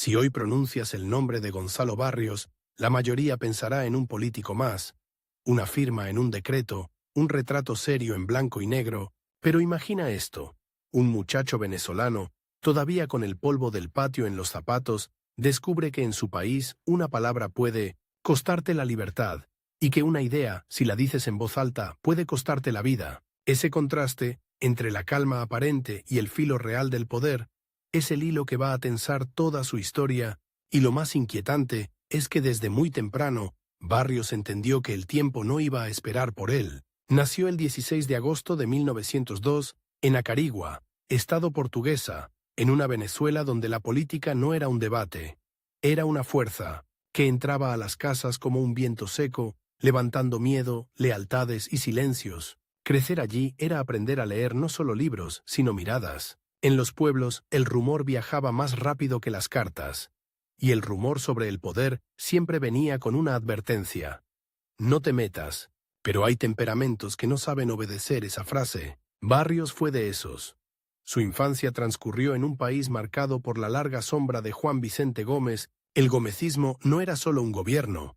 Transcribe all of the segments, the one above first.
Si hoy pronuncias el nombre de Gonzalo Barrios, la mayoría pensará en un político más, una firma en un decreto, un retrato serio en blanco y negro, pero imagina esto: un muchacho venezolano, todavía con el polvo del patio en los zapatos, descubre que en su país una palabra puede costarte la libertad, y que una idea, si la dices en voz alta, puede costarte la vida. Ese contraste, entre la calma aparente y el filo real del poder, es el hilo que va a tensar toda su historia, y lo más inquietante es que desde muy temprano, Barrios entendió que el tiempo no iba a esperar por él. Nació el 16 de agosto de 1902, en Acarigua, estado portuguesa, en una Venezuela donde la política no era un debate, era una fuerza, que entraba a las casas como un viento seco, levantando miedo, lealtades y silencios. Crecer allí era aprender a leer no solo libros, sino miradas. En los pueblos, el rumor viajaba más rápido que las cartas, y el rumor sobre el poder siempre venía con una advertencia: no te metas. Pero hay temperamentos que no saben obedecer esa frase. Barrios fue de esos. Su infancia transcurrió en un país marcado por la larga sombra de Juan Vicente Gómez. El gomecismo no era solo un gobierno,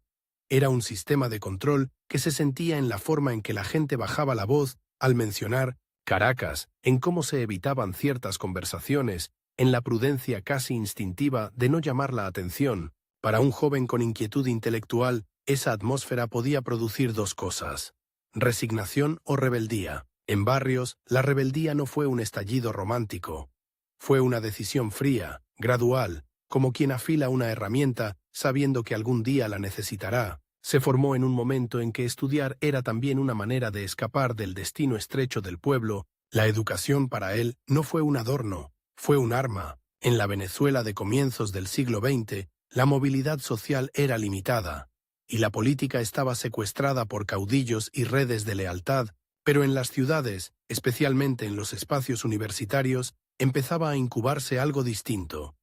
era un sistema de control que se sentía en la forma en que la gente bajaba la voz al mencionar Caracas, en cómo se evitaban ciertas conversaciones, en la prudencia casi instintiva de no llamar la atención. Para un joven con inquietud intelectual, esa atmósfera podía producir dos cosas: resignación o rebeldía. En Barrios, la rebeldía no fue un estallido romántico. Fue una decisión fría, gradual, como quien afila una herramienta sabiendo que algún día la necesitará. Se formó en un momento en que estudiar era también una manera de escapar del destino estrecho del pueblo. La educación para él no fue un adorno, fue un arma. En la Venezuela de comienzos del siglo XX, la movilidad social era limitada, y la política estaba secuestrada por caudillos y redes de lealtad, pero en las ciudades, especialmente en los espacios universitarios, empezaba a incubarse algo distinto.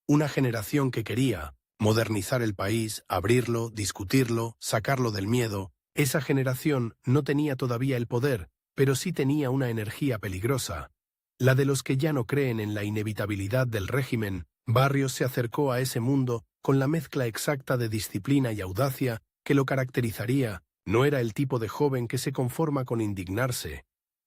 Una generación que quería modernizar el país, abrirlo, discutirlo, sacarlo del miedo. Esa generación no tenía todavía el poder, pero sí tenía una energía peligrosa, la de los que ya no creen en la inevitabilidad del régimen. Barrios se acercó a ese mundo con la mezcla exacta de disciplina y audacia que lo caracterizaría. No era el tipo de joven que se conforma con indignarse.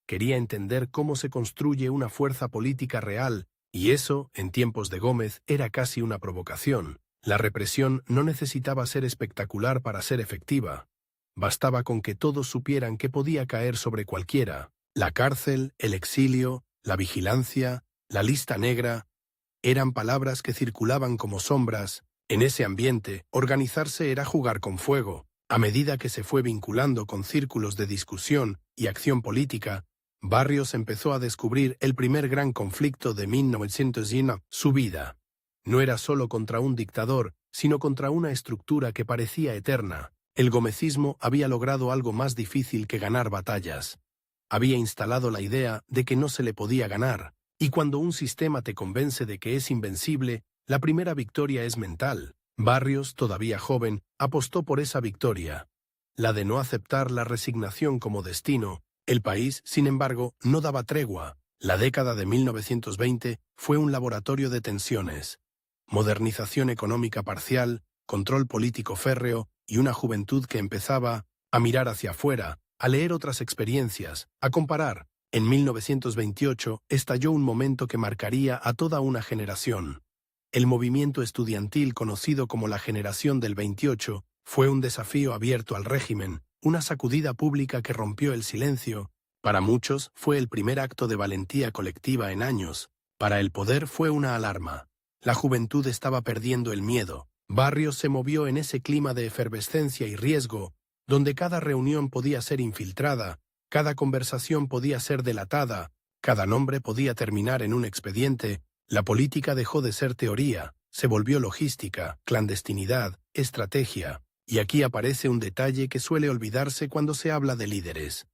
Quería entender cómo se construye una fuerza política real, y eso, en tiempos de Gómez, era casi una provocación. La represión no necesitaba ser espectacular para ser efectiva. Bastaba con que todos supieran que podía caer sobre cualquiera. La cárcel, el exilio, la vigilancia, la lista negra, eran palabras que circulaban como sombras. En ese ambiente, organizarse era jugar con fuego. A medida que se fue vinculando con círculos de discusión y acción política, Barrios empezó a descubrir el primer gran conflicto de 1901, su vida. No era solo contra un dictador, sino contra una estructura que parecía eterna. El gomecismo había logrado algo más difícil que ganar batallas. Había instalado la idea de que no se le podía ganar, y cuando un sistema te convence de que es invencible, la primera victoria es mental. Barrios, todavía joven, apostó por esa victoria, la de no aceptar la resignación como destino. El país, sin embargo, no daba tregua. La década de 1920 fue un laboratorio de tensiones. Modernización económica parcial, control político férreo y una juventud que empezaba a mirar hacia afuera, a leer otras experiencias, a comparar. En 1928 estalló un momento que marcaría a toda una generación. El movimiento estudiantil conocido como la Generación del 28 fue un desafío abierto al régimen, una sacudida pública que rompió el silencio. Para muchos fue el primer acto de valentía colectiva en años. Para el poder fue una alarma. La juventud estaba perdiendo el miedo. Barrios se movió en ese clima de efervescencia y riesgo, donde cada reunión podía ser infiltrada, cada conversación podía ser delatada, cada nombre podía terminar en un expediente. La política dejó de ser teoría, se volvió logística, clandestinidad, estrategia. Y aquí aparece un detalle que suele olvidarse cuando se habla de líderes.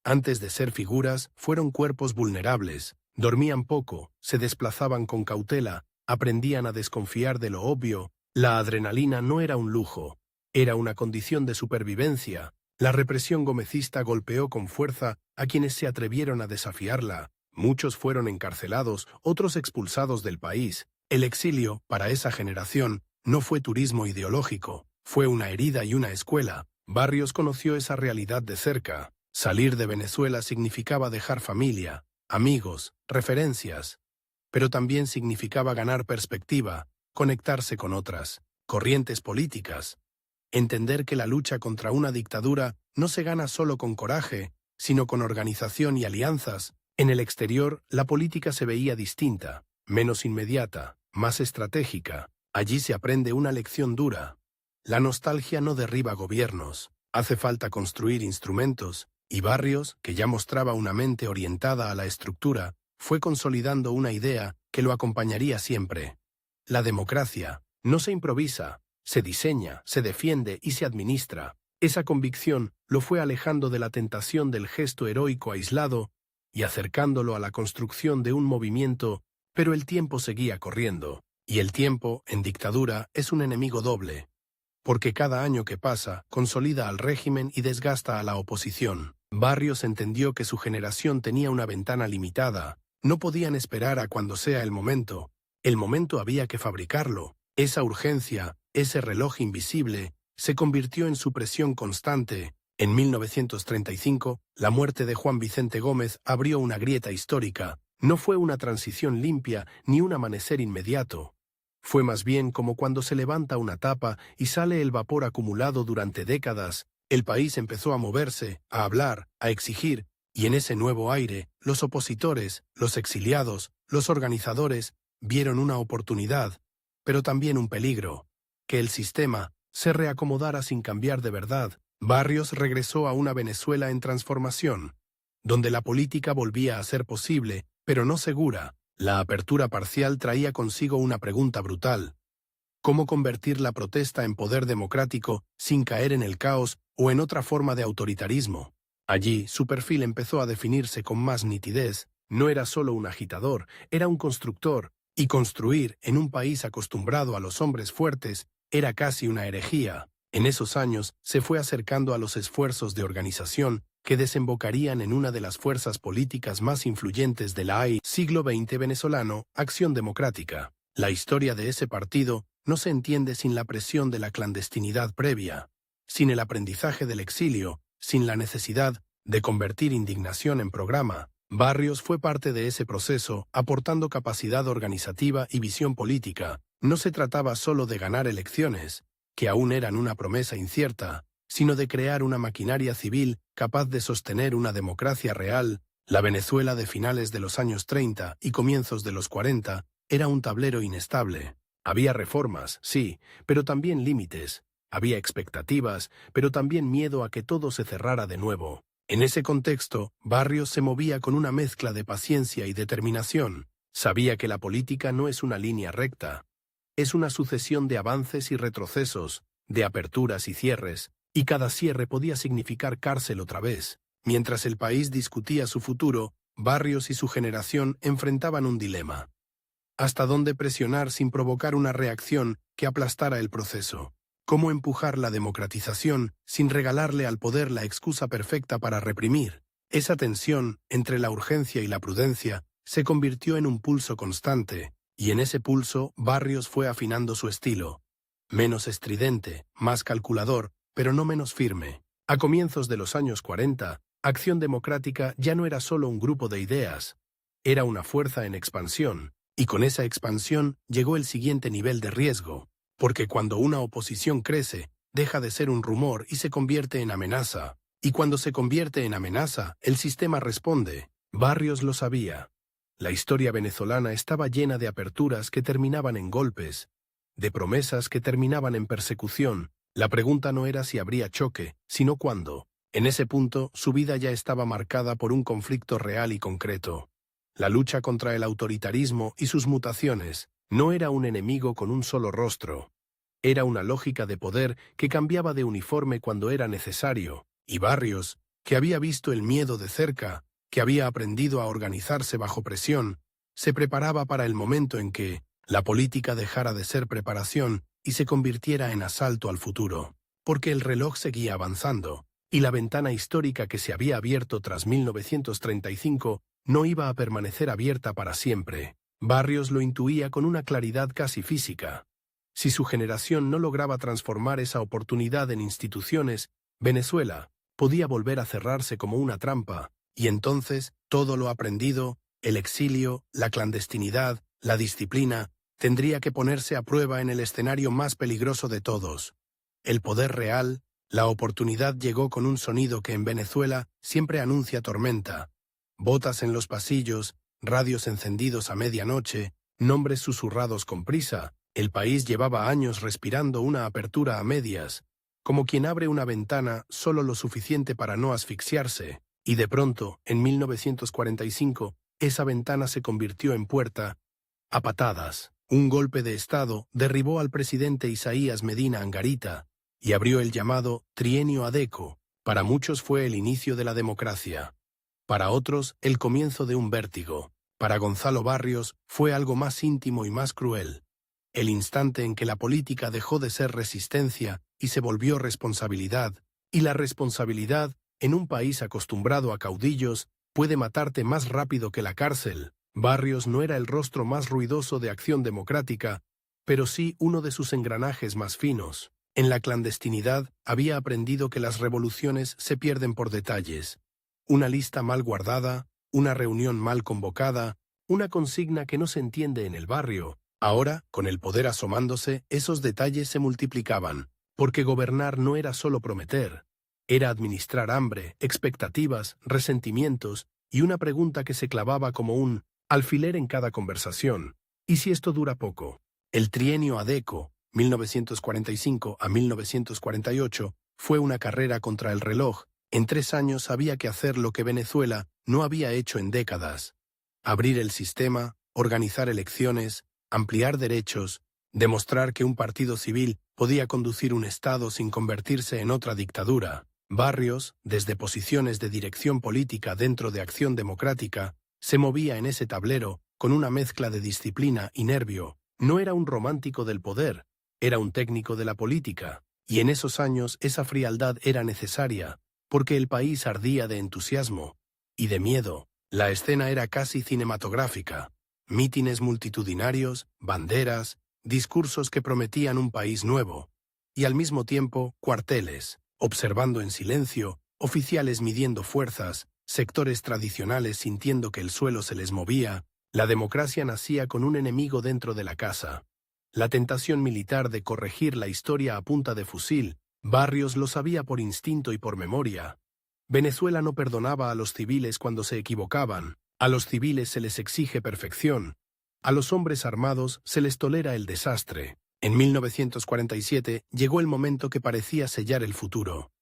Antes de ser figuras, fueron cuerpos vulnerables, dormían poco, se desplazaban con cautela, aprendían a desconfiar de lo obvio. La adrenalina no era un lujo, era una condición de supervivencia. La represión gomecista golpeó con fuerza a quienes se atrevieron a desafiarla. Muchos fueron encarcelados, otros expulsados del país. El exilio, para esa generación, no fue turismo ideológico, fue una herida y una escuela. Barrios conoció esa realidad de cerca. Salir de Venezuela significaba dejar familia, amigos, referencias, pero también significaba ganar perspectiva, conectarse con otras corrientes políticas, entender que la lucha contra una dictadura no se gana solo con coraje, sino con organización y alianzas. En el exterior, la política se veía distinta, menos inmediata, más estratégica. Allí se aprende una lección dura. La nostalgia no derriba gobiernos, hace falta construir instrumentos, y Barrios, que ya mostraba una mente orientada a la estructura, fue consolidando una idea que lo acompañaría siempre. La democracia no se improvisa, se diseña, se defiende y se administra. Esa convicción lo fue alejando de la tentación del gesto heroico aislado y acercándolo a la construcción de un movimiento, pero el tiempo seguía corriendo, y el tiempo, en dictadura, es un enemigo doble, porque cada año que pasa consolida al régimen y desgasta a la oposición. Barrios entendió que su generación tenía una ventana limitada, no podían esperar a cuando sea el momento había que fabricarlo. Esa urgencia, ese reloj invisible, se convirtió en su presión constante. En 1935, la muerte de Juan Vicente Gómez abrió una grieta histórica. No fue una transición limpia ni un amanecer inmediato. Fue más bien como cuando se levanta una tapa y sale el vapor acumulado durante décadas. El país empezó a moverse, a hablar, a exigir, y en ese nuevo aire, los opositores, los exiliados, los organizadores, vieron una oportunidad, pero también un peligro, que el sistema se reacomodara sin cambiar de verdad. Barrios regresó a una Venezuela en transformación, donde la política volvía a ser posible, pero no segura. La apertura parcial traía consigo una pregunta brutal: ¿cómo convertir la protesta en poder democrático sin caer en el caos o en otra forma de autoritarismo? Allí su perfil empezó a definirse con más nitidez. No era solo un agitador, era un constructor, y construir en un país acostumbrado a los hombres fuertes era casi una herejía. En esos años se fue acercando a los esfuerzos de organización que desembocarían en una de las fuerzas políticas más influyentes del siglo XX venezolano, Acción Democrática. La historia de ese partido no se entiende sin la presión de la clandestinidad previa, sin el aprendizaje del exilio, sin la necesidad de convertir indignación en programa. Barrios fue parte de ese proceso, aportando capacidad organizativa y visión política. No se trataba solo de ganar elecciones, que aún eran una promesa incierta, sino de crear una maquinaria civil capaz de sostener una democracia real. La Venezuela de finales de los años 30 y comienzos de los 40 era un tablero inestable. Había reformas, sí, pero también límites. Había expectativas, pero también miedo a que todo se cerrara de nuevo. En ese contexto, Barrios se movía con una mezcla de paciencia y determinación. Sabía que la política no es una línea recta. Es una sucesión de avances y retrocesos, de aperturas y cierres, y cada cierre podía significar cárcel otra vez. Mientras el país discutía su futuro, Barrios y su generación enfrentaban un dilema. ¿Hasta dónde presionar sin provocar una reacción que aplastara el proceso? ¿Cómo empujar la democratización sin regalarle al poder la excusa perfecta para reprimir? Esa tensión entre la urgencia y la prudencia se convirtió en un pulso constante, y en ese pulso Barrios fue afinando su estilo. Menos estridente, más calculador, pero no menos firme. A comienzos de los años 40, Acción Democrática ya no era solo un grupo de ideas, era una fuerza en expansión, y con esa expansión llegó el siguiente nivel de riesgo. Porque cuando una oposición crece, deja de ser un rumor y se convierte en amenaza. Y cuando se convierte en amenaza, el sistema responde. Barrios lo sabía. La historia venezolana estaba llena de aperturas que terminaban en golpes, de promesas que terminaban en persecución. La pregunta no era si habría choque, sino cuándo. En ese punto, su vida ya estaba marcada por un conflicto real y concreto. La lucha contra el autoritarismo y sus mutaciones no era un enemigo con un solo rostro. Era una lógica de poder que cambiaba de uniforme cuando era necesario, y Barrios, que había visto el miedo de cerca, que había aprendido a organizarse bajo presión, se preparaba para el momento en que la política dejara de ser preparación y se convirtiera en asalto al futuro, porque el reloj seguía avanzando, y la ventana histórica que se había abierto tras 1935 no iba a permanecer abierta para siempre. Barrios lo intuía con una claridad casi física. Si su generación no lograba transformar esa oportunidad en instituciones, Venezuela podía volver a cerrarse como una trampa, y entonces todo lo aprendido, el exilio, la clandestinidad, la disciplina, tendría que ponerse a prueba en el escenario más peligroso de todos. El poder real, la oportunidad llegó con un sonido que en Venezuela siempre anuncia tormenta. Botas en los pasillos, radios encendidos a medianoche, nombres susurrados con prisa. El país llevaba años respirando una apertura a medias, como quien abre una ventana solo lo suficiente para no asfixiarse, y de pronto, en 1945, esa ventana se convirtió en puerta, a patadas. Un golpe de Estado derribó al presidente Isaías Medina Angarita y abrió el llamado Trienio Adeco. Para muchos fue el inicio de la democracia. Para otros, el comienzo de un vértigo. Para Gonzalo Barrios fue algo más íntimo y más cruel. El instante en que la política dejó de ser resistencia y se volvió responsabilidad, y la responsabilidad, en un país acostumbrado a caudillos, puede matarte más rápido que la cárcel. Barrios no era el rostro más ruidoso de Acción Democrática, pero sí uno de sus engranajes más finos. En la clandestinidad había aprendido que las revoluciones se pierden por detalles. Una lista mal guardada, una reunión mal convocada, una consigna que no se entiende en el barrio. Ahora, con el poder asomándose, esos detalles se multiplicaban, porque gobernar no era solo prometer, era administrar hambre, expectativas, resentimientos y una pregunta que se clavaba como un alfiler en cada conversación. ¿Y si esto dura poco? El trienio Adeco, 1945 a 1948, fue una carrera contra el reloj. En 3 años había que hacer lo que Venezuela no había hecho en décadas: abrir el sistema, organizar elecciones, ampliar derechos, demostrar que un partido civil podía conducir un Estado sin convertirse en otra dictadura. Barrios, desde posiciones de dirección política dentro de Acción Democrática, se movía en ese tablero con una mezcla de disciplina y nervio. No era un romántico del poder, era un técnico de la política, y en esos años esa frialdad era necesaria, porque el país ardía de entusiasmo y de miedo. La escena era casi cinematográfica. Mítines multitudinarios, banderas, discursos que prometían un país nuevo, y al mismo tiempo cuarteles, observando en silencio, oficiales midiendo fuerzas, sectores tradicionales sintiendo que el suelo se les movía. La democracia nacía con un enemigo dentro de la casa. La tentación militar de corregir la historia a punta de fusil. Barrios lo sabía por instinto y por memoria. Venezuela no perdonaba a los civiles cuando se equivocaban. A los civiles se les exige perfección. A los hombres armados se les tolera el desastre. En 1947 llegó el momento que parecía sellar el futuro.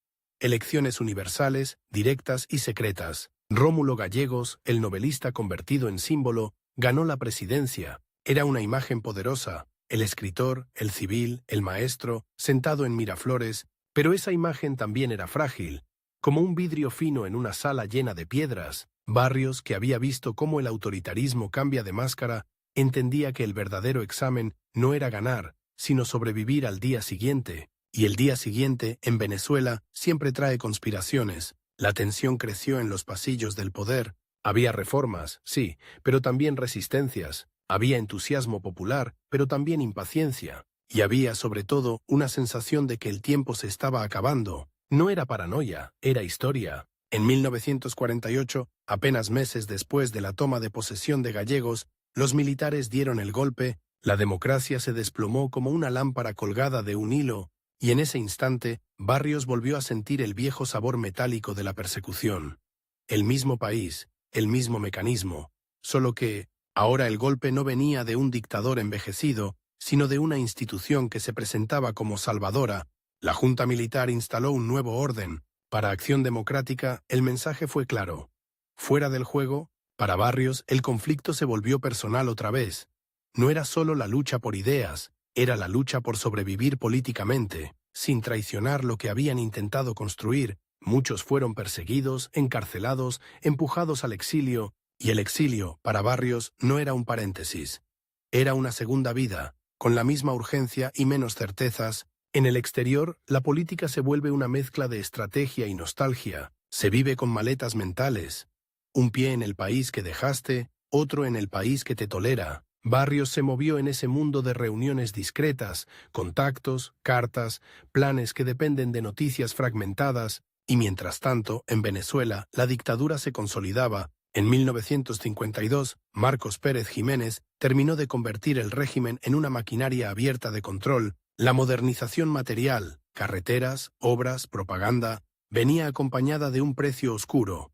Elecciones universales, directas y secretas. Rómulo Gallegos, el novelista convertido en símbolo, ganó la presidencia. Era una imagen poderosa, el escritor, el civil, el maestro, sentado en Miraflores, pero esa imagen también era frágil, como un vidrio fino en una sala llena de piedras. Barrios, que había visto cómo el autoritarismo cambia de máscara, entendía que el verdadero examen no era ganar, sino sobrevivir al día siguiente. Y el día siguiente, en Venezuela, siempre trae conspiraciones. La tensión creció en los pasillos del poder. Había reformas, sí, pero también resistencias. Había entusiasmo popular, pero también impaciencia. Y había, sobre todo, una sensación de que el tiempo se estaba acabando. No era paranoia, era historia. En 1948, apenas meses después de la toma de posesión de Gallegos, los militares dieron el golpe, la democracia se desplomó como una lámpara colgada de un hilo, y en ese instante, Barrios volvió a sentir el viejo sabor metálico de la persecución. El mismo país, el mismo mecanismo, solo que, ahora el golpe no venía de un dictador envejecido, sino de una institución que se presentaba como salvadora. La Junta Militar instaló un nuevo orden. Para Acción Democrática, el mensaje fue claro. Fuera del juego, para Barrios, el conflicto se volvió personal otra vez. No era solo la lucha por ideas, era la lucha por sobrevivir políticamente, sin traicionar lo que habían intentado construir. Muchos fueron perseguidos, encarcelados, empujados al exilio, y el exilio, para Barrios, no era un paréntesis. Era una segunda vida, con la misma urgencia y menos certezas. En el exterior, la política se vuelve una mezcla de estrategia y nostalgia. Se vive con maletas mentales. Un pie en el país que dejaste, otro en el país que te tolera. Barrios se movió en ese mundo de reuniones discretas, contactos, cartas, planes que dependen de noticias fragmentadas, y mientras tanto, en Venezuela, la dictadura se consolidaba. En 1952, Marcos Pérez Jiménez terminó de convertir el régimen en una maquinaria abierta de control. La modernización material, carreteras, obras, propaganda, venía acompañada de un precio oscuro: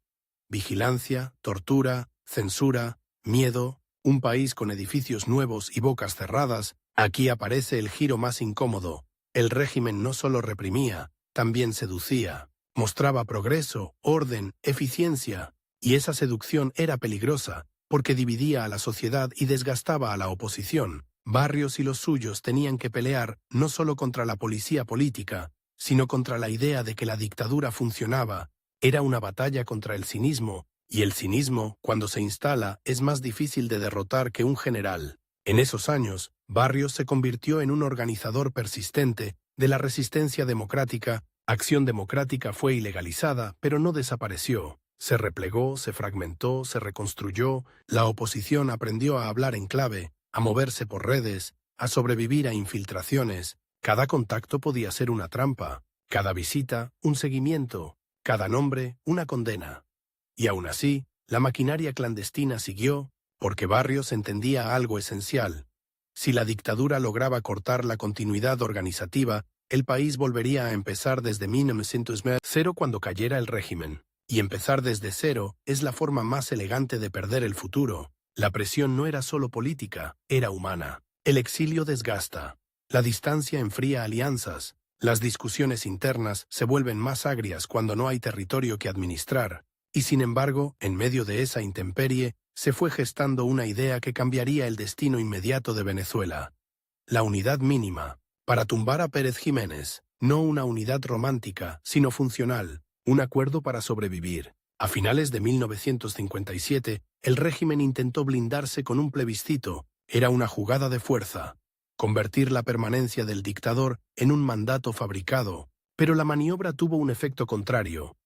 vigilancia, tortura, censura, miedo, un país con edificios nuevos y bocas cerradas. Aquí aparece el giro más incómodo. El régimen no solo reprimía, también seducía. Mostraba progreso, orden, eficiencia. Y esa seducción era peligrosa, porque dividía a la sociedad y desgastaba a la oposición. Barrios y los suyos tenían que pelear no solo contra la policía política, sino contra la idea de que la dictadura funcionaba. Era una batalla contra el cinismo, y el cinismo, cuando se instala, es más difícil de derrotar que un general. En esos años, Barrios se convirtió en un organizador persistente de la resistencia democrática. Acción Democrática fue ilegalizada, pero no desapareció. Se replegó, se fragmentó, se reconstruyó. La oposición aprendió a hablar en clave, a moverse por redes, a sobrevivir a infiltraciones. Cada contacto podía ser una trampa, cada visita un seguimiento, cada nombre una condena. Y aún así, la maquinaria clandestina siguió, porque Barrios entendía algo esencial. Si la dictadura lograba cortar la continuidad organizativa, el país volvería a empezar desde 1900 cuando cayera el régimen. Y empezar desde cero es la forma más elegante de perder el futuro. La presión no era solo política, era humana. El exilio desgasta. La distancia enfría alianzas. Las discusiones internas se vuelven más agrias cuando no hay territorio que administrar. Y sin embargo, en medio de esa intemperie, se fue gestando una idea que cambiaría el destino inmediato de Venezuela. La unidad mínima. Para tumbar a Pérez Jiménez, no una unidad romántica, sino funcional. Un acuerdo para sobrevivir. A finales de 1957, el régimen intentó blindarse con un plebiscito. Era una jugada de fuerza. Convertir la permanencia del dictador en un mandato fabricado. Pero la maniobra tuvo un efecto contrario.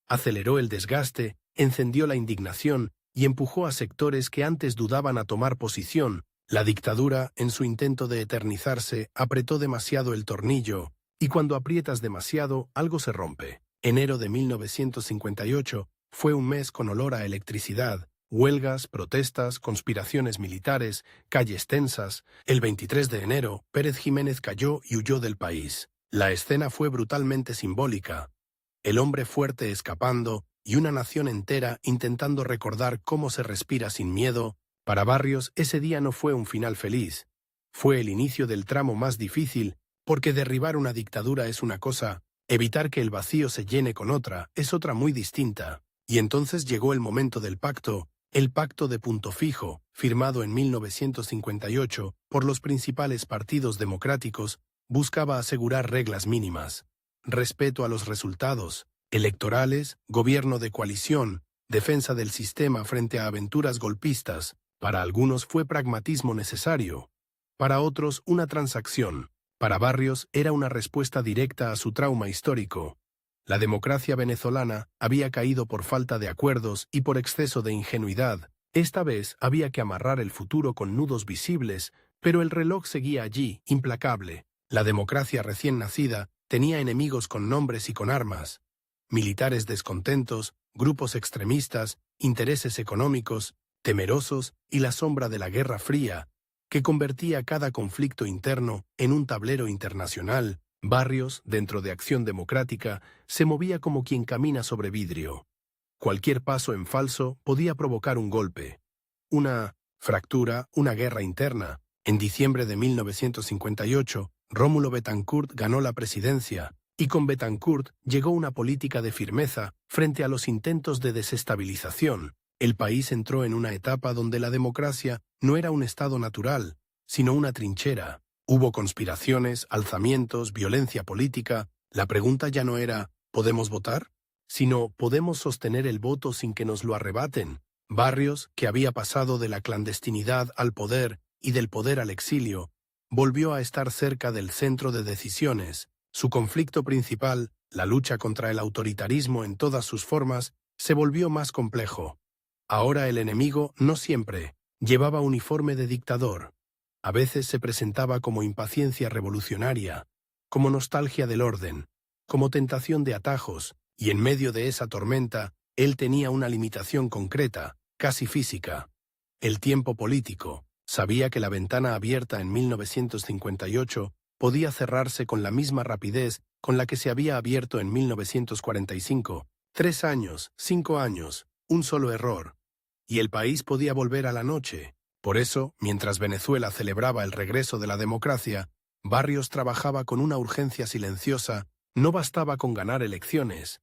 Aceleró el desgaste, encendió la indignación y empujó a sectores que antes dudaban a tomar posición. La dictadura, en su intento de eternizarse, apretó demasiado el tornillo, y cuando aprietas demasiado, algo se rompe. Enero de 1958 fue un mes con olor a electricidad, huelgas, protestas, conspiraciones militares, calles tensas. El 23 de enero, Pérez Jiménez cayó y huyó del país. La escena fue brutalmente simbólica. El hombre fuerte escapando y una nación entera intentando recordar cómo se respira sin miedo. Para Barrios, ese día no fue un final feliz. Fue el inicio del tramo más difícil, porque derribar una dictadura es una cosa, evitar que el vacío se llene con otra es otra muy distinta. Y entonces llegó el momento del pacto, el Pacto de Punto Fijo, firmado en 1958 por los principales partidos democráticos, buscaba asegurar reglas mínimas: respeto a los resultados electorales, gobierno de coalición, defensa del sistema frente a aventuras golpistas. Para algunos fue pragmatismo necesario, para otros una transacción. Para Barrios era una respuesta directa a su trauma histórico. La democracia venezolana había caído por falta de acuerdos y por exceso de ingenuidad. Esta vez había que amarrar el futuro con nudos visibles, pero el reloj seguía allí, implacable. La democracia recién nacida tenía enemigos con nombres y con armas. Militares descontentos, grupos extremistas, intereses económicos, temerosos y la sombra de la Guerra Fría, que convertía cada conflicto interno en un tablero internacional. Barrios, dentro de Acción Democrática, se movía como quien camina sobre vidrio. Cualquier paso en falso podía provocar un golpe, una fractura, una guerra interna. En diciembre de 1958, Rómulo Betancourt ganó la presidencia, y con Betancourt llegó una política de firmeza frente a los intentos de desestabilización. El país entró en una etapa donde la democracia no era un estado natural, sino una trinchera. Hubo conspiraciones, alzamientos, violencia política. La pregunta ya no era ¿podemos votar?, sino ¿podemos sostener el voto sin que nos lo arrebaten? Barrios, que había pasado de la clandestinidad al poder y del poder al exilio, volvió a estar cerca del centro de decisiones. Su conflicto principal, la lucha contra el autoritarismo en todas sus formas, se volvió más complejo. Ahora el enemigo, no siempre, llevaba uniforme de dictador. A veces se presentaba como impaciencia revolucionaria, como nostalgia del orden, como tentación de atajos, y en medio de esa tormenta, él tenía una limitación concreta, casi física. El tiempo político. Sabía que la ventana abierta en 1958 podía cerrarse con la misma rapidez con la que se había abierto en 1945. 3 años, 5 años, un solo error. Y el país podía volver a la noche. Por eso, mientras Venezuela celebraba el regreso de la democracia, Barrios trabajaba con una urgencia silenciosa. No bastaba con ganar elecciones.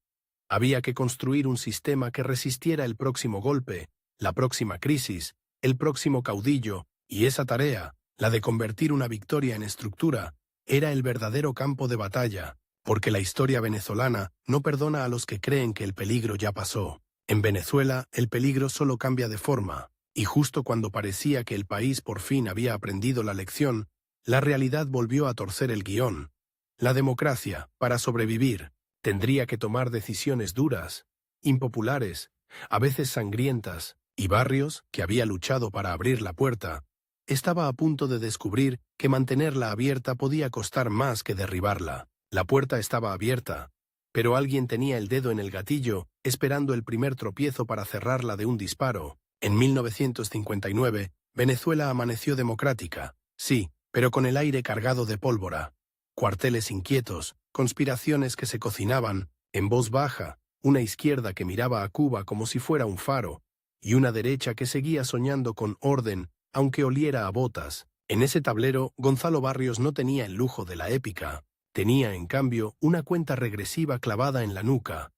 Había que construir un sistema que resistiera el próximo golpe, la próxima crisis, el próximo caudillo, y esa tarea, la de convertir una victoria en estructura, era el verdadero campo de batalla, porque la historia venezolana no perdona a los que creen que el peligro ya pasó. En Venezuela, el peligro solo cambia de forma, y justo cuando parecía que el país por fin había aprendido la lección, la realidad volvió a torcer el guión. La democracia, para sobrevivir, tendría que tomar decisiones duras, impopulares, a veces sangrientas, y Barrios, que había luchado para abrir la puerta, estaba a punto de descubrir que mantenerla abierta podía costar más que derribarla. La puerta estaba abierta, pero alguien tenía el dedo en el gatillo, esperando el primer tropiezo para cerrarla de un disparo. En 1959, Venezuela amaneció democrática, sí, pero con el aire cargado de pólvora. Cuarteles inquietos, conspiraciones que se cocinaban, en voz baja, una izquierda que miraba a Cuba como si fuera un faro, y una derecha que seguía soñando con orden, aunque oliera a botas. En ese tablero, Gonzalo Barrios no tenía el lujo de la épica. Tenía, en cambio, una cuenta regresiva clavada en la nuca.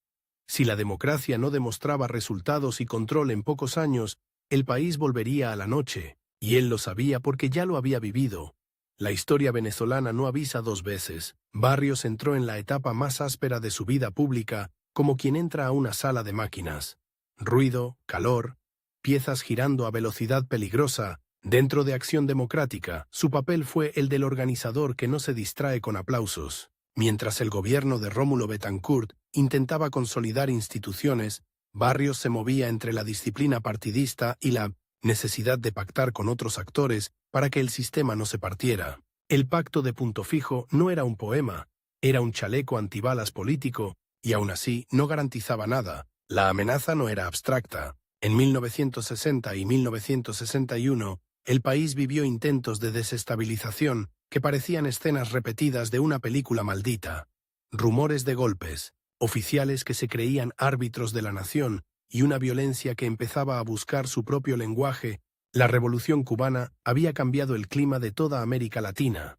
Si la democracia no demostraba resultados y control en pocos años, el país volvería a la noche, y él lo sabía porque ya lo había vivido. La historia venezolana no avisa 2 veces. Barrios entró en la etapa más áspera de su vida pública, como quien entra a una sala de máquinas. Ruido, calor, piezas girando a velocidad peligrosa. Dentro de Acción Democrática, su papel fue el del organizador que no se distrae con aplausos. Mientras el gobierno de Rómulo Betancourt intentaba consolidar instituciones, Barrios se movía entre la disciplina partidista y la necesidad de pactar con otros actores para que el sistema no se partiera. El pacto de Punto Fijo no era un poema, era un chaleco antibalas político, y aún así no garantizaba nada. La amenaza no era abstracta. En 1960 y 1961, el país vivió intentos de desestabilización que parecían escenas repetidas de una película maldita. Rumores de golpes, oficiales que se creían árbitros de la nación y una violencia que empezaba a buscar su propio lenguaje. La Revolución cubana había cambiado el clima de toda América Latina.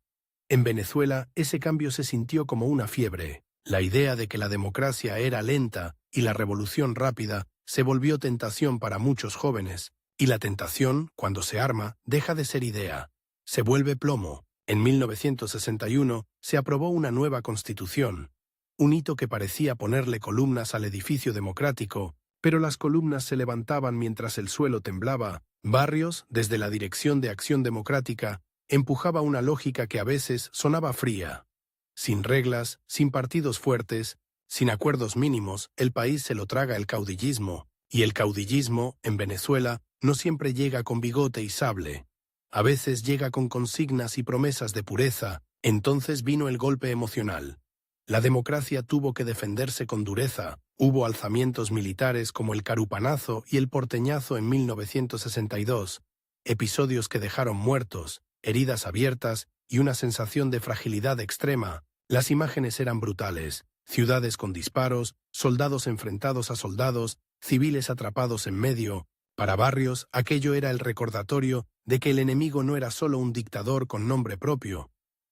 En Venezuela, ese cambio se sintió como una fiebre. La idea de que la democracia era lenta y la revolución rápida se volvió tentación para muchos jóvenes. Y la tentación, cuando se arma, deja de ser idea. Se vuelve plomo. En 1961 se aprobó una nueva constitución, un hito que parecía ponerle columnas al edificio democrático, pero las columnas se levantaban mientras el suelo temblaba. Barrios, desde la Dirección de Acción Democrática, empujaba una lógica que a veces sonaba fría. Sin reglas, sin partidos fuertes, sin acuerdos mínimos, el país se lo traga el caudillismo, y el caudillismo, en Venezuela, no siempre llega con bigote y sable. A veces llega con consignas y promesas de pureza. Entonces vino el golpe emocional. La democracia tuvo que defenderse con dureza. Hubo alzamientos militares como el Carupanazo y el Porteñazo en 1962, episodios que dejaron muertos, heridas abiertas y una sensación de fragilidad extrema. Las imágenes eran brutales. Ciudades con disparos, soldados enfrentados a soldados, civiles atrapados en medio. Para Barrios, aquello era el recordatorio de que el enemigo no era solo un dictador con nombre propio.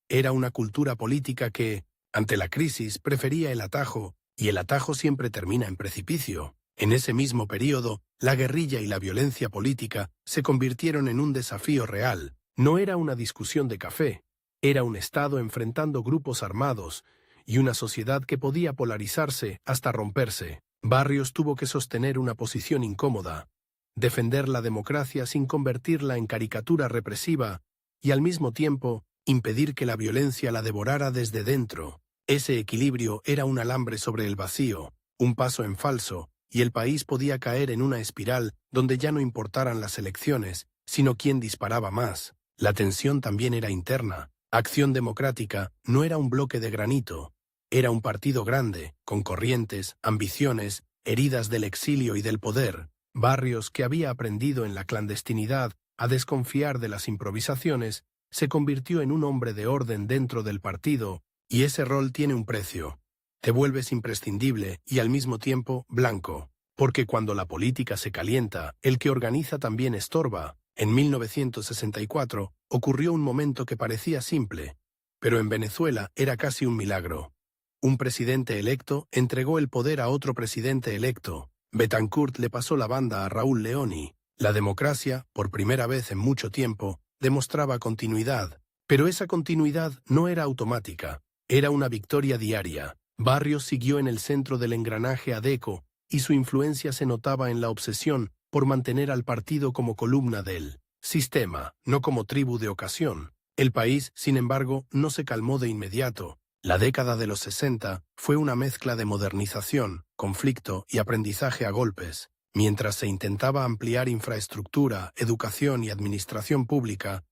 Era una cultura política que, ante la crisis, prefería el atajo, y el atajo siempre termina en precipicio. En ese mismo período, la guerrilla y la violencia política se convirtieron en un desafío real. No era una discusión de café, era un Estado enfrentando grupos armados y una sociedad que podía polarizarse hasta romperse. Barrios tuvo que sostener una posición incómoda, defender la democracia sin convertirla en caricatura represiva y al mismo tiempo impedir que la violencia la devorara desde dentro. Ese equilibrio era un alambre sobre el vacío, un paso en falso, y el país podía caer en una espiral donde ya no importaran las elecciones, sino quién disparaba más. La tensión también era interna. Acción Democrática no era un bloque de granito, era un partido grande, con corrientes, ambiciones, heridas del exilio y del poder. Barrios, que había aprendido en la clandestinidad a desconfiar de las improvisaciones, se convirtió en un hombre de orden dentro del partido, y ese rol tiene un precio. Te vuelves imprescindible y al mismo tiempo blanco, porque cuando la política se calienta, el que organiza también estorba. En 1964 ocurrió un momento que parecía simple, pero en Venezuela era casi un milagro. Un presidente electo entregó el poder a otro presidente electo. Betancourt le pasó la banda a Raúl Leoni. La democracia, por primera vez en mucho tiempo, demostraba continuidad, pero esa continuidad no era automática, era una victoria diaria. Barrios siguió en el centro del engranaje ADECO y su influencia se notaba en la obsesión por mantener al partido como columna del sistema, no como tribu de ocasión. El país, sin embargo, no se calmó de inmediato. La década de los 60 fue una mezcla de modernización, conflicto y aprendizaje a golpes. Mientras se intentaba ampliar infraestructura, educación y administración pública,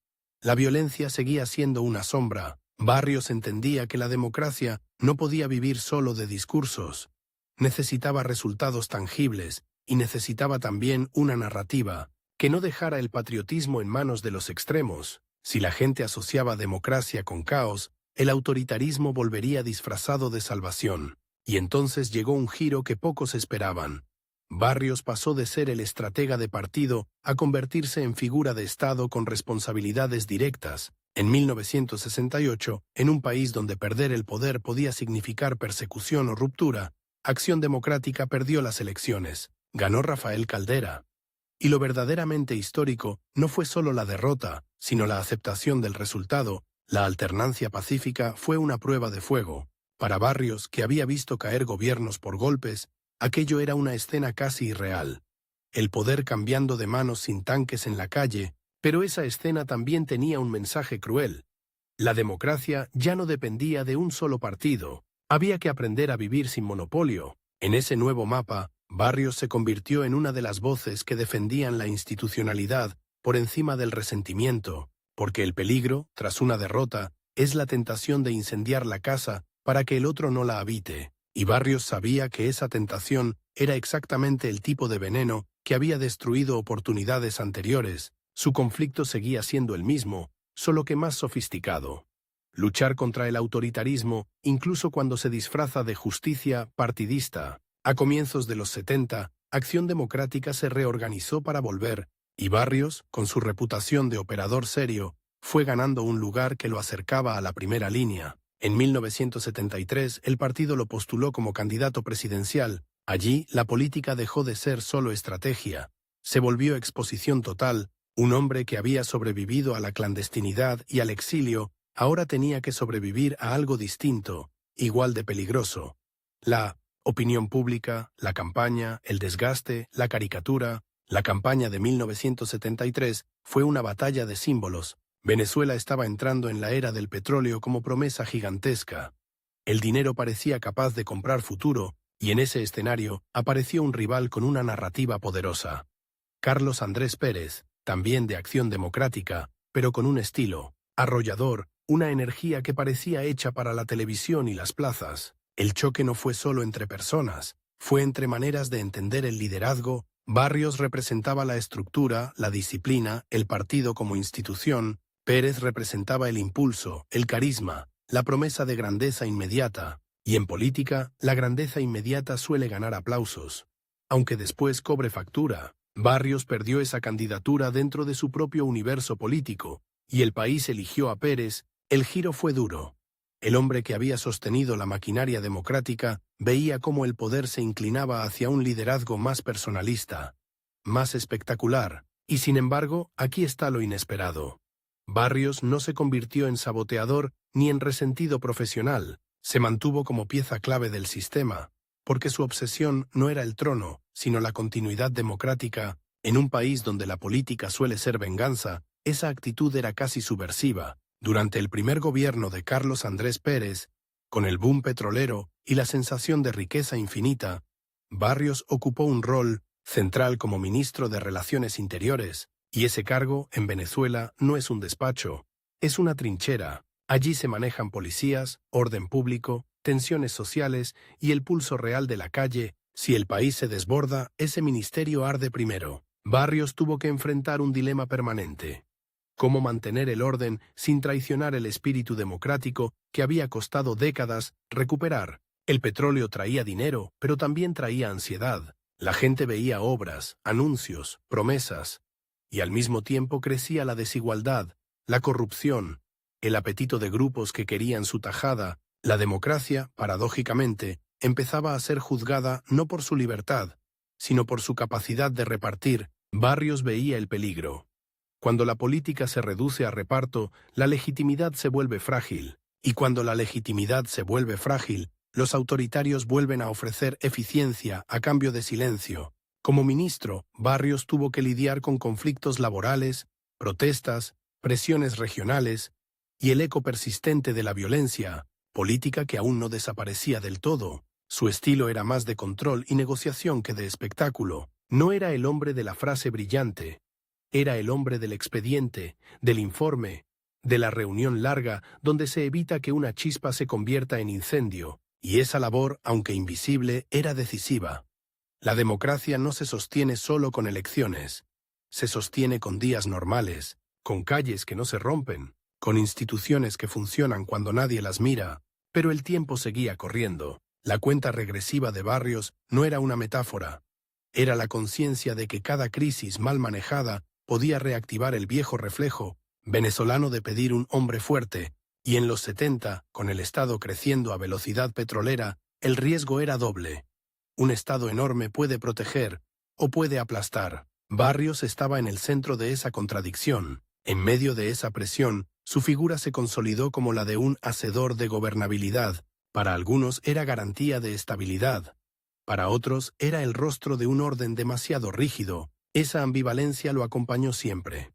la violencia seguía siendo una sombra. Barrios entendía que la democracia no podía vivir solo de discursos. Necesitaba resultados tangibles y necesitaba también una narrativa que no dejara el patriotismo en manos de los extremos. Si la gente asociaba democracia con caos, el autoritarismo volvería disfrazado de salvación. Y entonces llegó un giro que pocos esperaban. Barrios pasó de ser el estratega de partido a convertirse en figura de Estado con responsabilidades directas. En 1968, en un país donde perder el poder podía significar persecución o ruptura, Acción Democrática perdió las elecciones. Ganó Rafael Caldera. Y lo verdaderamente histórico no fue solo la derrota, sino la aceptación del resultado. La alternancia pacífica fue una prueba de fuego. Para Barrios, que había visto caer gobiernos por golpes, aquello era una escena casi irreal. El poder cambiando de manos sin tanques en la calle, pero esa escena también tenía un mensaje cruel. La democracia ya no dependía de un solo partido. Había que aprender a vivir sin monopolio. En ese nuevo mapa, Barrios se convirtió en una de las voces que defendían la institucionalidad por encima del resentimiento, porque el peligro, tras una derrota, es la tentación de incendiar la casa para que el otro no la habite. Y Barrios sabía que esa tentación era exactamente el tipo de veneno que había destruido oportunidades anteriores. Su conflicto seguía siendo el mismo, solo que más sofisticado. Luchar contra el autoritarismo, incluso cuando se disfraza de justicia partidista. A comienzos de los 70, Acción Democrática se reorganizó para volver, y Barrios, con su reputación de operador serio, fue ganando un lugar que lo acercaba a la primera línea. En 1973, el partido lo postuló como candidato presidencial. Allí, la política dejó de ser solo estrategia. Se volvió exposición total. Un hombre que había sobrevivido a la clandestinidad y al exilio, ahora tenía que sobrevivir a algo distinto, igual de peligroso. La opinión pública, la campaña, el desgaste, la caricatura. La campaña de 1973 fue una batalla de símbolos. Venezuela estaba entrando en la era del petróleo como promesa gigantesca. El dinero parecía capaz de comprar futuro, y en ese escenario apareció un rival con una narrativa poderosa. Carlos Andrés Pérez, también de Acción Democrática, pero con un estilo arrollador, una energía que parecía hecha para la televisión y las plazas. El choque no fue solo entre personas, fue entre maneras de entender el liderazgo. Barrios representaba la estructura, la disciplina, el partido como institución. Pérez representaba el impulso, el carisma, la promesa de grandeza inmediata. Y en política, la grandeza inmediata suele ganar aplausos, aunque después cobre factura. Barrios perdió esa candidatura dentro de su propio universo político, y el país eligió a Pérez. El giro fue duro. El hombre que había sostenido la maquinaria democrática veía cómo el poder se inclinaba hacia un liderazgo más personalista, más espectacular, y sin embargo, aquí está lo inesperado. Barrios no se convirtió en saboteador ni en resentido profesional, se mantuvo como pieza clave del sistema, porque su obsesión no era el trono, sino la continuidad democrática. En un país donde la política suele ser venganza, esa actitud era casi subversiva. Durante el primer gobierno de Carlos Andrés Pérez, con el boom petrolero y la sensación de riqueza infinita, Barrios ocupó un rol central como ministro de Relaciones Interiores, y ese cargo, en Venezuela, no es un despacho, es una trinchera. Allí se manejan policías, orden público, tensiones sociales y el pulso real de la calle. Si el país se desborda, ese ministerio arde primero. Barrios tuvo que enfrentar un dilema permanente: cómo mantener el orden sin traicionar el espíritu democrático que había costado décadas recuperar. El petróleo traía dinero, pero también traía ansiedad. La gente veía obras, anuncios, promesas, y al mismo tiempo crecía la desigualdad, la corrupción, el apetito de grupos que querían su tajada. La democracia, paradójicamente, empezaba a ser juzgada no por su libertad, sino por su capacidad de repartir. Barrios veía el peligro. Cuando la política se reduce a reparto, la legitimidad se vuelve frágil, y cuando la legitimidad se vuelve frágil, los autoritarios vuelven a ofrecer eficiencia a cambio de silencio. Como ministro, Barrios tuvo que lidiar con conflictos laborales, protestas, presiones regionales y el eco persistente de la violencia, política que aún no desaparecía del todo. Su estilo era más de control y negociación que de espectáculo. No era el hombre de la frase brillante, era el hombre del expediente, del informe, de la reunión larga donde se evita que una chispa se convierta en incendio, y esa labor, aunque invisible, era decisiva. La democracia no se sostiene solo con elecciones, se sostiene con días normales, con calles que no se rompen, con instituciones que funcionan cuando nadie las mira. Pero el tiempo seguía corriendo. La cuenta regresiva de Barrios no era una metáfora. Era la conciencia de que cada crisis mal manejada podía reactivar el viejo reflejo venezolano de pedir un hombre fuerte, y en los 70, con el Estado creciendo a velocidad petrolera, el riesgo era doble. Un Estado enorme puede proteger o puede aplastar. Barrios estaba en el centro de esa contradicción. En medio de esa presión, su figura se consolidó como la de un hacedor de gobernabilidad. Para algunos era garantía de estabilidad. Para otros era el rostro de un orden demasiado rígido. Esa ambivalencia lo acompañó siempre.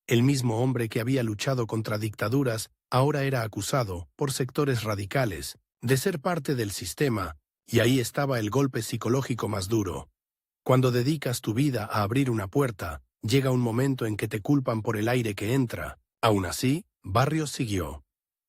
El mismo hombre que había luchado contra dictaduras ahora era acusado, por sectores radicales, de ser parte del sistema, y ahí estaba el golpe psicológico más duro. Cuando dedicas tu vida a abrir una puerta, llega un momento en que te culpan por el aire que entra. Aún así, Barrios siguió.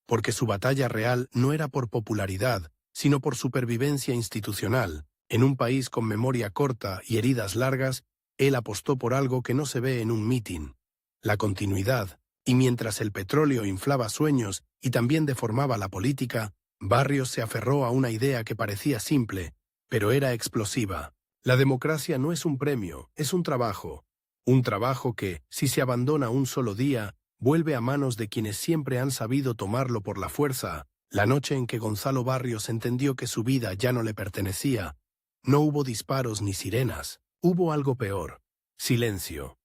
Porque su batalla real no era por popularidad, sino por supervivencia institucional. En un país con memoria corta y heridas largas, él apostó por algo que no se ve en un mitin: la continuidad. Y mientras el petróleo inflaba sueños y también deformaba la política, Barrios se aferró a una idea que parecía simple, pero era explosiva. La democracia no es un premio, es un trabajo. Un trabajo que, si se abandona un solo día, vuelve a manos de quienes siempre han sabido tomarlo por la fuerza. La noche en que Gonzalo Barrios entendió que su vida ya no le pertenecía, no hubo disparos ni sirenas, hubo algo peor: silencio.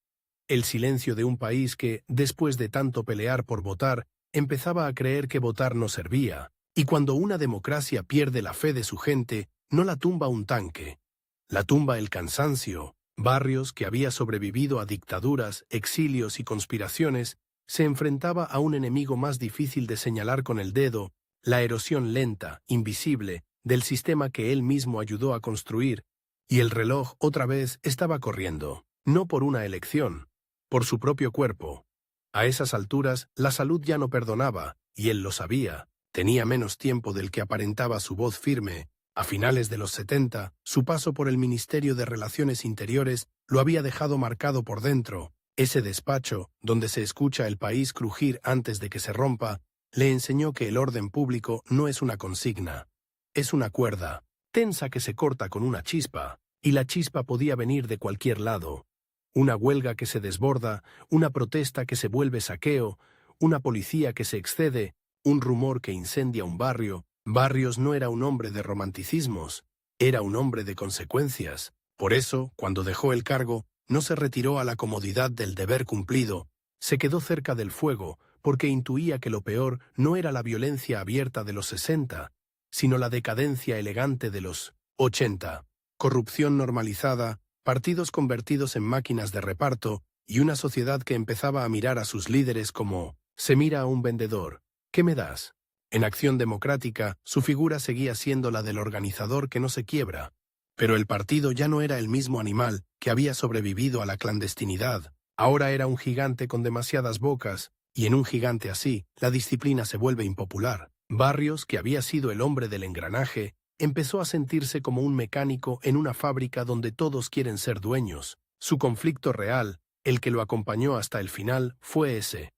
El silencio de un país que, después de tanto pelear por votar, empezaba a creer que votar no servía. Y cuando una democracia pierde la fe de su gente, no la tumba un tanque, la tumba el cansancio. Barrios, que había sobrevivido a dictaduras, exilios y conspiraciones, se enfrentaba a un enemigo más difícil de señalar con el dedo: la erosión lenta, invisible, del sistema que él mismo ayudó a construir. Y el reloj otra vez estaba corriendo, no por una elección, por su propio cuerpo. A esas alturas, la salud ya no perdonaba, y él lo sabía. Tenía menos tiempo del que aparentaba su voz firme. A finales de los 70, su paso por el Ministerio de Relaciones Interiores lo había dejado marcado por dentro. Ese despacho, donde se escucha el país crujir antes de que se rompa, le enseñó que el orden público no es una consigna. Es una cuerda, tensa, que se corta con una chispa, y la chispa podía venir de cualquier lado. Una huelga que se desborda, una protesta que se vuelve saqueo, una policía que se excede, un rumor que incendia un barrio. Barrios no era un hombre de romanticismos, era un hombre de consecuencias. Por eso, cuando dejó el cargo, no se retiró a la comodidad del deber cumplido, se quedó cerca del fuego, porque intuía que lo peor no era la violencia abierta de los 60, sino la decadencia elegante de los 80. Corrupción normalizada, partidos convertidos en máquinas de reparto y una sociedad que empezaba a mirar a sus líderes como se mira a un vendedor. ¿Qué me das? En Acción Democrática, su figura seguía siendo la del organizador que no se quiebra, Pero el partido ya no era el mismo animal que había sobrevivido a la clandestinidad. Ahora era un gigante con demasiadas bocas, y en un gigante así, la disciplina se vuelve impopular. Barrios, que había sido el hombre del engranaje, empezó a sentirse como un mecánico en una fábrica donde todos quieren ser dueños. Su conflicto real, el que lo acompañó hasta el final, fue ese: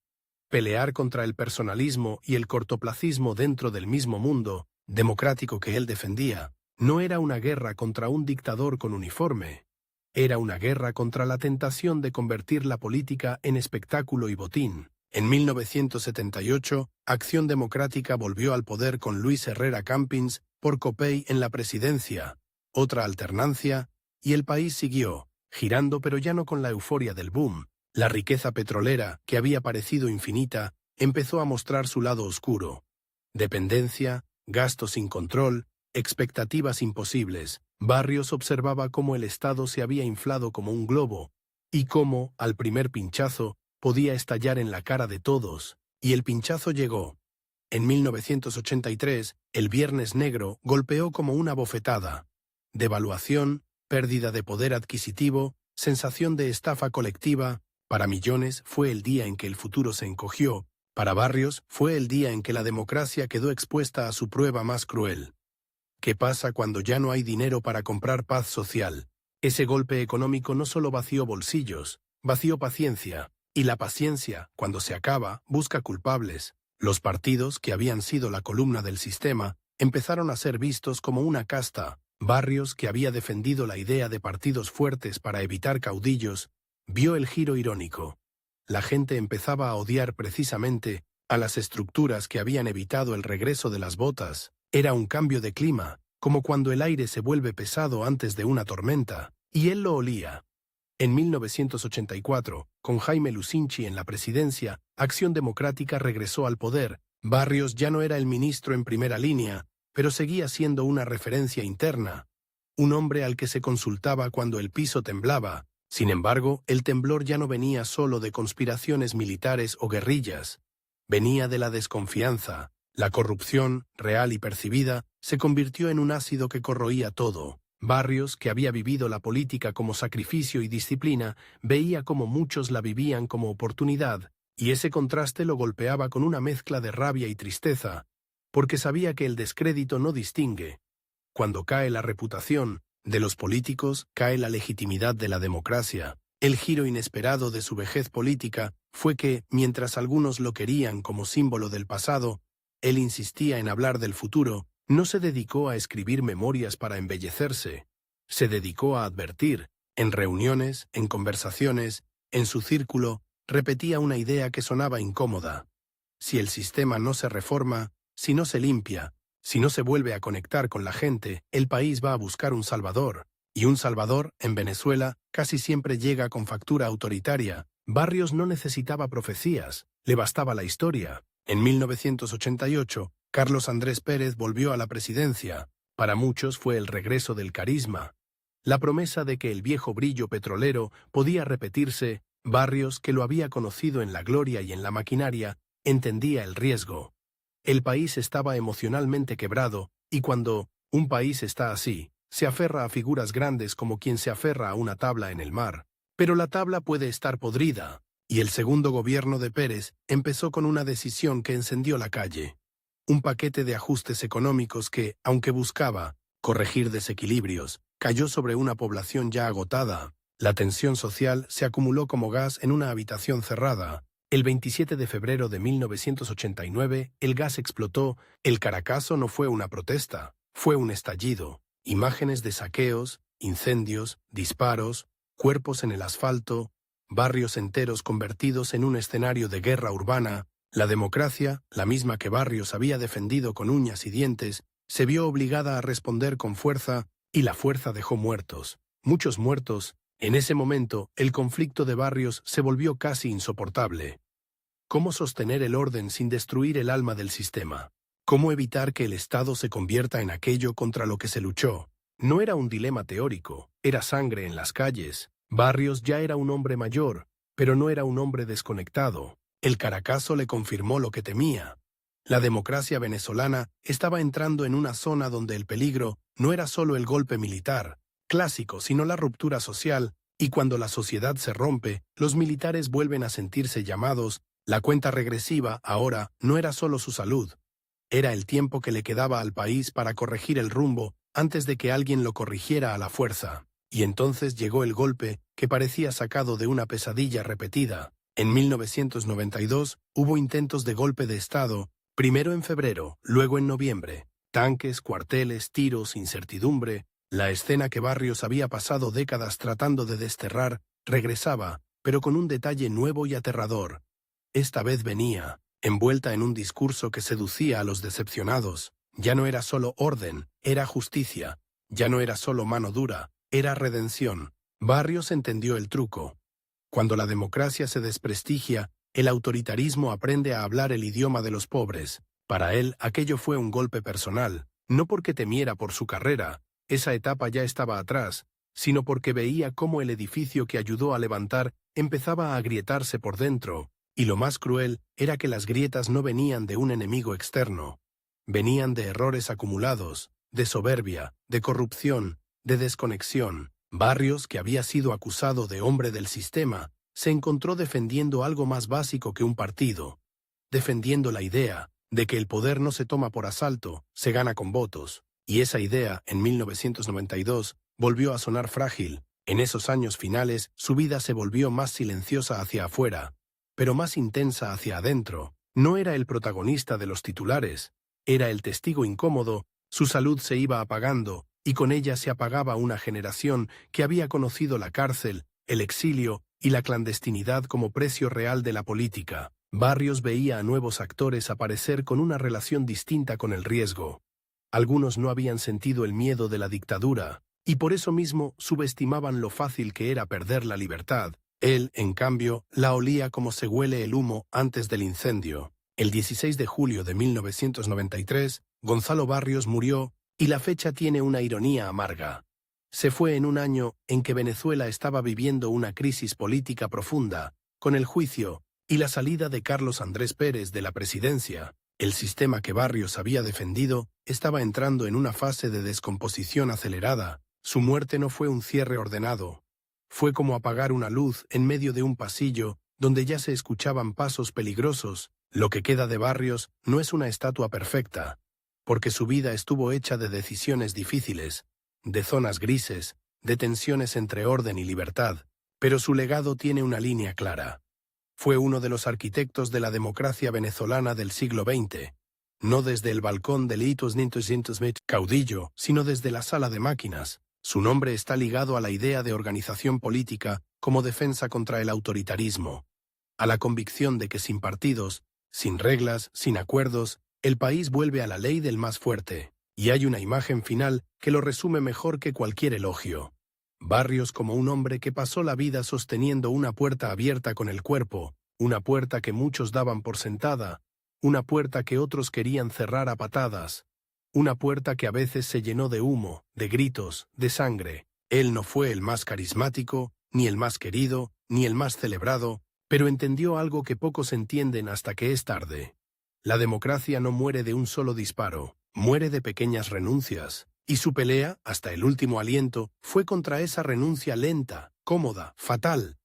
pelear contra el personalismo y el cortoplacismo dentro del mismo mundo democrático que él defendía. No era una guerra contra un dictador con uniforme. Era una guerra contra la tentación de convertir la política en espectáculo y botín. En 1978, Acción Democrática volvió al poder con Luis Herrera Campins por Copey en la presidencia, otra alternancia, y el país siguió, girando, pero ya no con la euforia del boom. La riqueza petrolera, que había parecido infinita, empezó a mostrar su lado oscuro. Dependencia, gastos sin control, expectativas imposibles. Barrios observaba cómo el Estado se había inflado como un globo, y cómo, al primer pinchazo, podía estallar en la cara de todos. Y el pinchazo llegó. En 1983, el Viernes Negro golpeó como una bofetada. Devaluación, pérdida de poder adquisitivo, sensación de estafa colectiva. Para millones fue el día en que el futuro se encogió. Para Barrios fue el día en que la democracia quedó expuesta a su prueba más cruel. ¿Qué pasa cuando ya no hay dinero para comprar paz social? Ese golpe económico no solo vació bolsillos, vació paciencia. Y la paciencia, cuando se acaba, busca culpables. Los partidos, que habían sido la columna del sistema, empezaron a ser vistos como una casta. Barrios, que había defendido la idea de partidos fuertes para evitar caudillos, vio el giro irónico. La gente empezaba a odiar precisamente a las estructuras que habían evitado el regreso de las botas. Era un cambio de clima, como cuando el aire se vuelve pesado antes de una tormenta, y él lo olía. En 1984, con Jaime Lucinchi en la presidencia, Acción Democrática regresó al poder. Barrios ya no era el ministro en primera línea, pero seguía siendo una referencia interna, un hombre al que se consultaba cuando el piso temblaba. Sin embargo, el temblor ya no venía solo de conspiraciones militares o guerrillas. Venía de la desconfianza. La corrupción, real y percibida, se convirtió en un ácido que corroía todo. Barrios, que había vivido la política como sacrificio y disciplina, veía cómo muchos la vivían como oportunidad, y ese contraste lo golpeaba con una mezcla de rabia y tristeza, porque sabía que el descrédito no distingue. Cuando cae la reputación de los políticos, cae la legitimidad de la democracia. El giro inesperado de su vejez política fue que, mientras algunos lo querían como símbolo del pasado, él insistía en hablar del futuro. No se dedicó a escribir memorias para embellecerse. Se dedicó a advertir. En reuniones, en conversaciones, en su círculo, repetía una idea que sonaba incómoda. Si el sistema no se reforma, si no se limpia, si no se vuelve a conectar con la gente, el país va a buscar un salvador. Y un salvador, en Venezuela, casi siempre llega con factura autoritaria. Barrios no necesitaba profecías, le bastaba la historia. En 1988, Carlos Andrés Pérez volvió a la presidencia. Para muchos fue el regreso del carisma. La promesa de que el viejo brillo petrolero podía repetirse. Barrios, que lo había conocido en la gloria y en la maquinaria, entendía el riesgo. El país estaba emocionalmente quebrado, y cuando un país está así, se aferra a figuras grandes como quien se aferra a una tabla en el mar. Pero la tabla puede estar podrida, y el segundo gobierno de Pérez empezó con una decisión que encendió la calle. Un paquete de ajustes económicos que, aunque buscaba corregir desequilibrios, cayó sobre una población ya agotada. La tensión social se acumuló como gas en una habitación cerrada. El 27 de febrero de 1989, el gas explotó. El Caracazo no fue una protesta, fue un estallido. Imágenes de saqueos, incendios, disparos, cuerpos en el asfalto, barrios enteros convertidos en un escenario de guerra urbana. La democracia, la misma que Barrios había defendido con uñas y dientes, se vio obligada a responder con fuerza, y la fuerza dejó muertos, muchos muertos. En ese momento, el conflicto de Barrios se volvió casi insoportable. ¿Cómo sostener el orden sin destruir el alma del sistema? ¿Cómo evitar que el Estado se convierta en aquello contra lo que se luchó? No era un dilema teórico, era sangre en las calles. Barrios ya era un hombre mayor, pero no era un hombre desconectado. El Caracazo le confirmó lo que temía. La democracia venezolana estaba entrando en una zona donde el peligro no era solo el golpe militar, clásico, sino la ruptura social, y cuando la sociedad se rompe, los militares vuelven a sentirse llamados. La cuenta regresiva, ahora, no era solo su salud. Era el tiempo que le quedaba al país para corregir el rumbo antes de que alguien lo corrigiera a la fuerza. Y entonces llegó el golpe, que parecía sacado de una pesadilla repetida. En 1992 hubo intentos de golpe de Estado, primero en febrero, luego en noviembre. Tanques, cuarteles, tiros, incertidumbre. La escena que Barrios había pasado décadas tratando de desterrar regresaba, pero con un detalle nuevo y aterrador. Esta vez venía, envuelta en un discurso que seducía a los decepcionados. Ya no era solo orden, era justicia. Ya no era solo mano dura, era redención. Barrios entendió el truco. Cuando la democracia se desprestigia, el autoritarismo aprende a hablar el idioma de los pobres. Para él, aquello fue un golpe personal, no porque temiera por su carrera, esa etapa ya estaba atrás, sino porque veía cómo el edificio que ayudó a levantar empezaba a agrietarse por dentro, y lo más cruel era que las grietas no venían de un enemigo externo. Venían de errores acumulados, de soberbia, de corrupción, de desconexión. Barrios, que había sido acusado de hombre del sistema, se encontró defendiendo algo más básico que un partido, defendiendo la idea de que el poder no se toma por asalto, se gana con votos. Y esa idea, en 1992, volvió a sonar frágil. En esos años finales, su vida se volvió más silenciosa hacia afuera, pero más intensa hacia adentro. No era el protagonista de los titulares, era el testigo incómodo. Su salud se iba apagando, y con ella se apagaba una generación que había conocido la cárcel, el exilio y la clandestinidad como precio real de la política. Barrios veía a nuevos actores aparecer con una relación distinta con el riesgo. Algunos no habían sentido el miedo de la dictadura, y por eso mismo subestimaban lo fácil que era perder la libertad. Él, en cambio, la olía como se huele el humo antes del incendio. El 16 de julio de 1993, Gonzalo Barrios murió, y la fecha tiene una ironía amarga. Se fue en un año en que Venezuela estaba viviendo una crisis política profunda, con el juicio y la salida de Carlos Andrés Pérez de la presidencia. El sistema que Barrios había defendido estaba entrando en una fase de descomposición acelerada. Su muerte no fue un cierre ordenado. Fue como apagar una luz en medio de un pasillo donde ya se escuchaban pasos peligrosos. Lo que queda de Barrios no es una estatua perfecta, porque su vida estuvo hecha de decisiones difíciles, de zonas grises, de tensiones entre orden y libertad, pero su legado tiene una línea clara. Fue uno de los arquitectos de la democracia venezolana del siglo XX, no desde el balcón del Hitos caudillo, sino desde la sala de máquinas. Su nombre está ligado a la idea de organización política como defensa contra el autoritarismo, a la convicción de que sin partidos, sin reglas, sin acuerdos, el país vuelve a la ley del más fuerte, y hay una imagen final que lo resume mejor que cualquier elogio. Barrios como un hombre que pasó la vida sosteniendo una puerta abierta con el cuerpo, una puerta que muchos daban por sentada, una puerta que otros querían cerrar a patadas, una puerta que a veces se llenó de humo, de gritos, de sangre. Él no fue el más carismático, ni el más querido, ni el más celebrado, pero entendió algo que pocos entienden hasta que es tarde. La democracia no muere de un solo disparo, muere de pequeñas renuncias. Y su pelea, hasta el último aliento, fue contra esa renuncia lenta, cómoda, fatal.